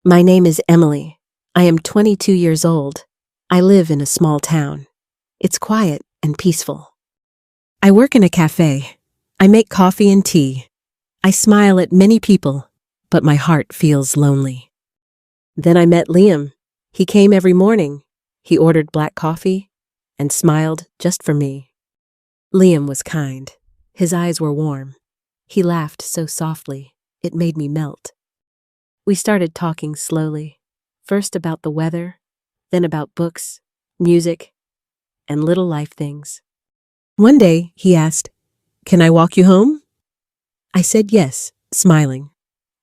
My name is Emily. I am 22 years old. I live in a small town. It's quiet and peaceful. I work in a cafe. I make coffee and tea. I smile at many people, but my heart feels lonely. Then I met Liam. He came every morning. He ordered black coffee and smiled just for me. Liam was kind. His eyes were warm. He laughed so softly, it made me melt. We started talking slowly, first about the weather, then about books, music, and little life things. One day, he asked, "Can I walk you home?" I said yes, smiling.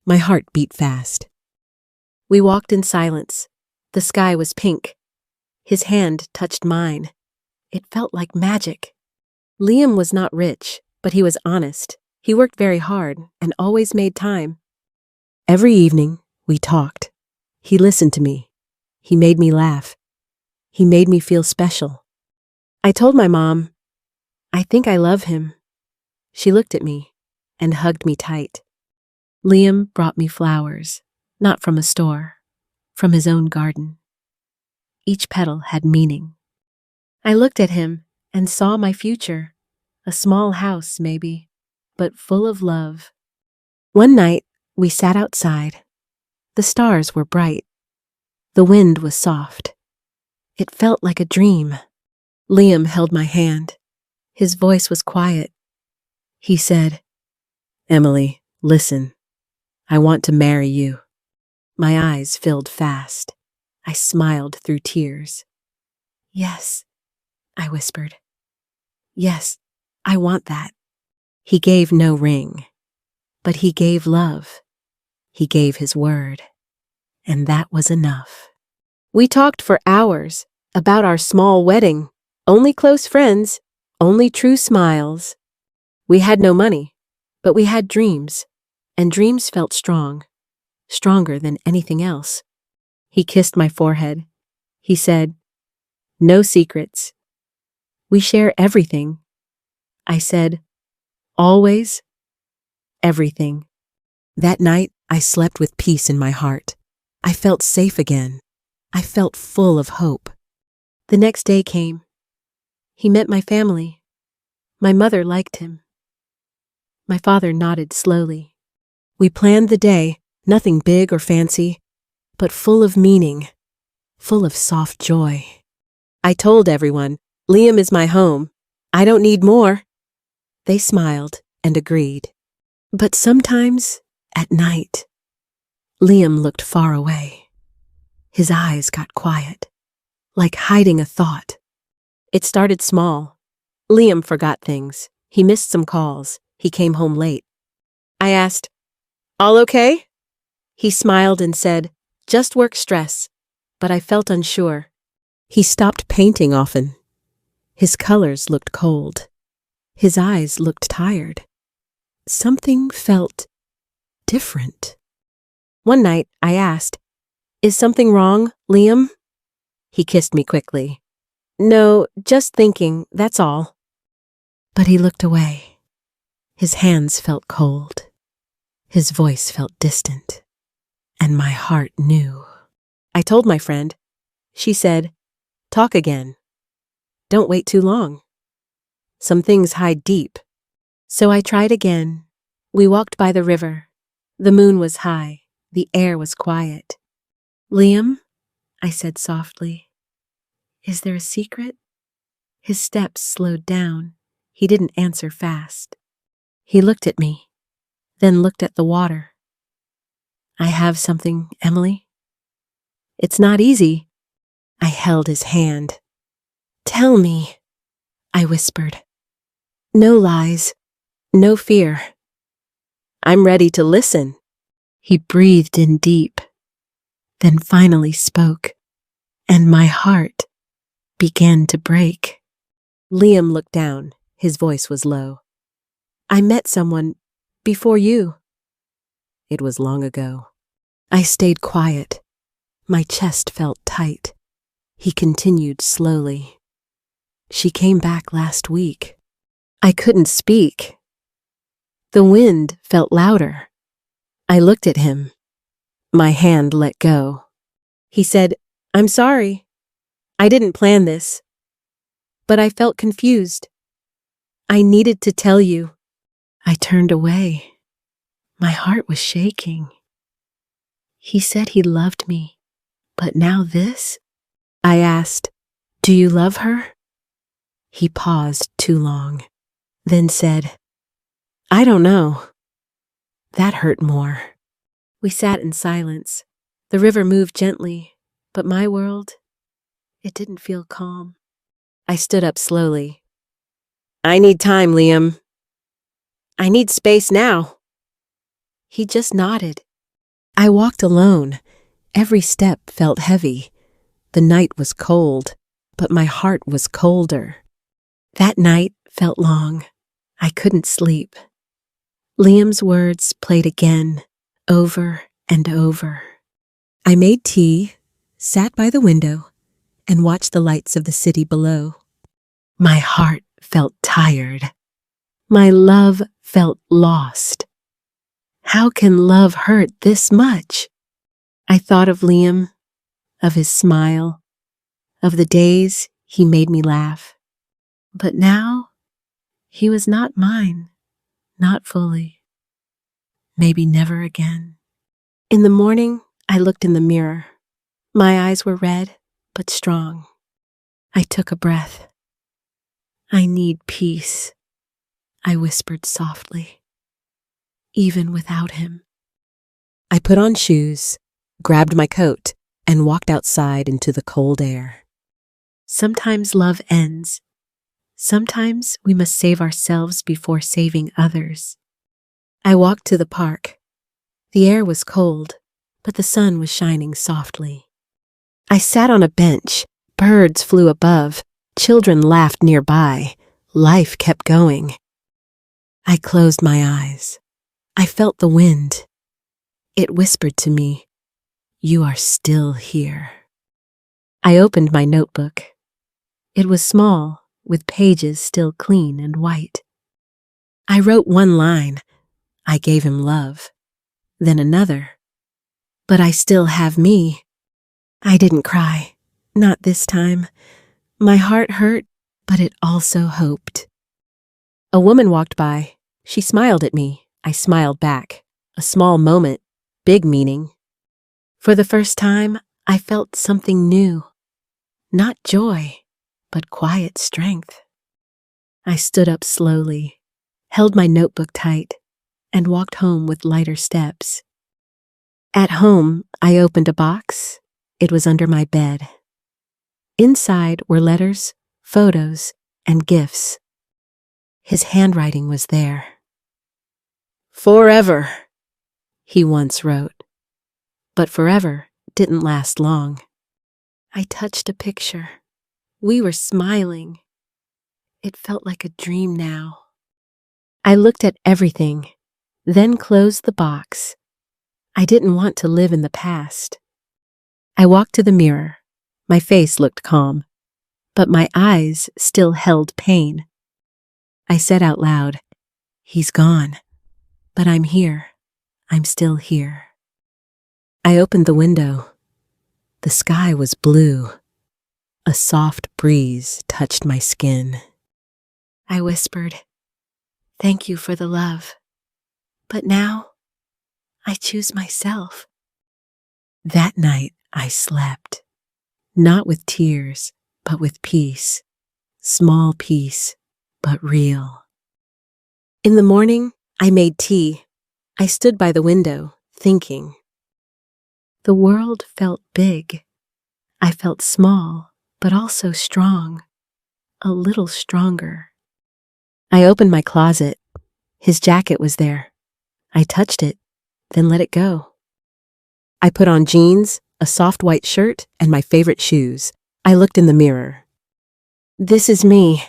My heart beat fast. We walked in silence. The sky was pink. His hand touched mine. It felt like magic. Liam was not rich, but he was honest. He worked very hard and always made time. Every evening, we talked. He listened to me. He made me laugh. He made me feel special. I told my mom, "I think I love him." She looked at me and hugged me tight. Liam brought me flowers, not from a store, from his own garden. Each petal had meaning. I looked at him and saw my future, a small house maybe, but full of love. One night, we sat outside. The stars were bright. The wind was soft. It felt like a dream. Liam held my hand. His voice was quiet. He said, "Emily, listen. I want to marry you." My eyes filled fast. I smiled through tears. "Yes," I whispered. "Yes, I want that." He gave no ring, but he gave love. He gave his word, and that was enough. We talked for hours about our small wedding, only close friends, only true smiles. We had no money, but we had dreams, and dreams felt strong, stronger than anything else. He kissed my forehead. He said, "No secrets. We share everything." I said, "Always, everything." That night, I slept with peace in my heart. I felt safe again. I felt full of hope. The next day came. He met my family. My mother liked him. My father nodded slowly. We planned the day, nothing big or fancy, but full of meaning, full of soft joy. I told everyone, "Liam is my home. I don't need more." They smiled and agreed. But sometimes, at night, Liam looked far away. His eyes got quiet, like hiding a thought. It started small. Liam forgot things. He missed some calls. He came home late. I asked, "All okay?" He smiled and said, "Just work stress," but I felt unsure. He stopped painting often. His colors looked cold. His eyes looked tired. Something felt different. One night, I asked, "Is something wrong, Liam?" He kissed me quickly. "No, just thinking, that's all." But he looked away. His hands felt cold. His voice felt distant. And my heart knew. I told my friend. She said, "Talk again. Don't wait too long. Some things hide deep." So I tried again. We walked by the river. The moon was high. The air was quiet. "Liam," I said softly, "is there a secret?" His steps slowed down. He didn't answer fast. He looked at me, then looked at the water. "I have something, Emily. It's not easy." I held his hand. "Tell me," I whispered. "No lies, no fear." "I'm ready to listen." He breathed in deep, then finally spoke, and my heart began to break. Liam looked down. His voice was low. "I met someone before you." It was long ago. I stayed quiet. My chest felt tight. He continued slowly. "She came back last week." I couldn't speak. The wind felt louder. I looked at him. My hand let go. He said, "I'm sorry. I didn't plan this." But I felt confused. I needed to tell you. I turned away. My heart was shaking. He said he loved me, but now this? I asked, "Do you love her?" He paused too long, then said, "I don't know." That hurt more. We sat in silence. The river moved gently, but my world, it didn't feel calm. I stood up slowly. "I need time, Liam. I need space now." He just nodded. I walked alone. Every step felt heavy. The night was cold, but my heart was colder. That night felt long. I couldn't sleep. Liam's words played again, over and over. I made tea, sat by the window, and watched the lights of the city below. My heart felt tired. My love felt lost. How can love hurt this much? I thought of Liam, of his smile, of the days he made me laugh. But now, he was not mine, not fully. Maybe never again. In the morning, I looked in the mirror. My eyes were red, but strong. I took a breath. "I need peace," I whispered softly, even without him. I put on shoes, grabbed my coat, and walked outside into the cold air. Sometimes love ends. Sometimes we must save ourselves before saving others. I walked to the park. The air was cold, but the sun was shining softly. I sat on a bench. Birds flew above. Children laughed nearby. Life kept going. I closed my eyes. I felt the wind. It whispered to me, "You are still here." I opened my notebook. It was small, with pages still clean and white. I wrote one line. I gave him love. Then another. But I still have me. I didn't cry. Not this time. My heart hurt, but it also hoped. A woman walked by. She smiled at me. I smiled back. A small moment, big meaning. For the first time, I felt something new. Not joy, but quiet strength. I stood up slowly, held my notebook tight, and walked home with lighter steps. At home, I opened a box. It was under my bed. Inside were letters, photos, and gifts. His handwriting was there. "Forever," he once wrote. But forever didn't last long. I touched a picture. We were smiling. It felt like a dream now. I looked at everything, then closed the box. I didn't want to live in the past. I walked to the mirror. My face looked calm, but my eyes still held pain. I said out loud, "He's gone, but I'm here. I'm still here." I opened the window. The sky was blue. A soft breeze touched my skin. I whispered, "Thank you for the love. But now, I choose myself." That night, I slept. Not with tears, but with peace. Small peace, but real. In the morning, I made tea. I stood by the window, thinking. The world felt big. I felt small, but also strong. A little stronger. I opened my closet. His jacket was there. I touched it, then let it go. I put on jeans, a soft white shirt, and my favorite shoes. I looked in the mirror. "This is me,"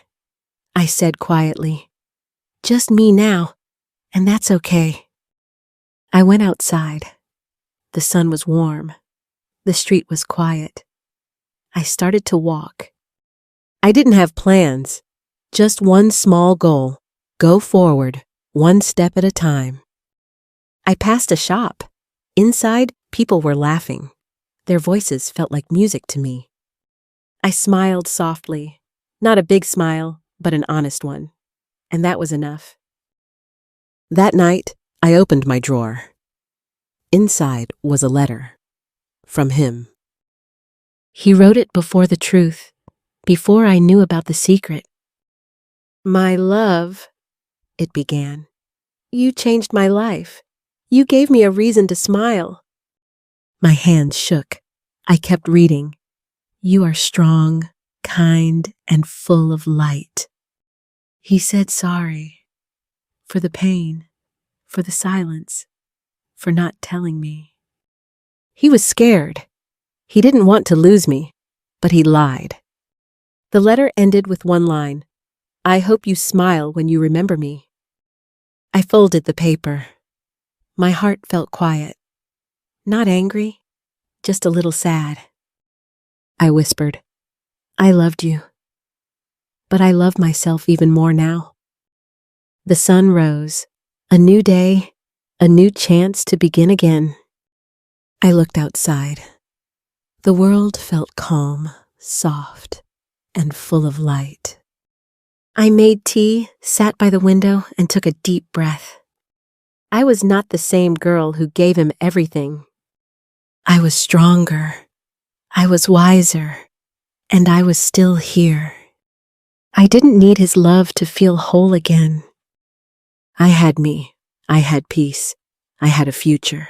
I said quietly. "Just me now, and that's okay." I went outside. The sun was warm. The street was quiet. I started to walk. I didn't have plans, just one small goal: go forward, one step at a time. I passed a shop. Inside, People were laughing. Their voices felt like music to me. I smiled softly, not a big smile, but an honest one, and that was enough. That night, I opened my drawer. Inside was a letter. From him. He wrote it before the truth, before I knew about the secret. My love, it began. You changed my life. You gave me a reason to smile. My hands shook. I kept reading. You are strong, kind, and full of light. He said sorry. For the pain, for the silence, for not telling me. He was scared. He didn't want to lose me, but he lied. The letter ended with one line. I hope you smile when you remember me. I folded the paper. My heart felt quiet. Not angry, just a little sad. I whispered, I loved you. But I love myself even more now. The sun rose. A new day, a new chance to begin again. I looked outside. The world felt calm, soft, and full of light. I made tea, sat by the window, and took a deep breath. I was not the same girl who gave him everything. I was stronger. I was wiser. And I was still here. I didn't need his love to feel whole again. I had me. I had peace. I had a future.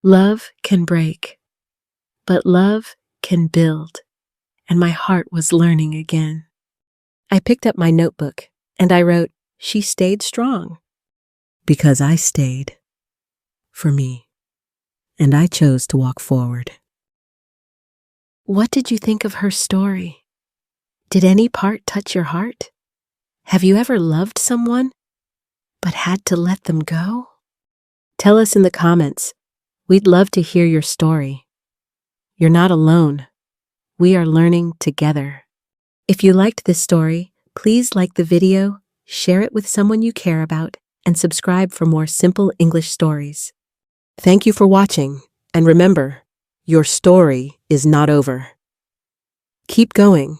Love can break, but love can build, and my heart was learning again. I picked up my notebook, and I wrote, she stayed strong. Because I stayed. For me. And I chose to walk forward. What did you think of her story? Did any part touch your heart? Have you ever loved someone, but had to let them go? Tell us in the comments. We'd love to hear your story. You're not alone. We are learning together. If you liked this story, please like the video, share it with someone you care about, and subscribe for more simple English stories. Thank you for watching, and remember, your story is not over. Keep going.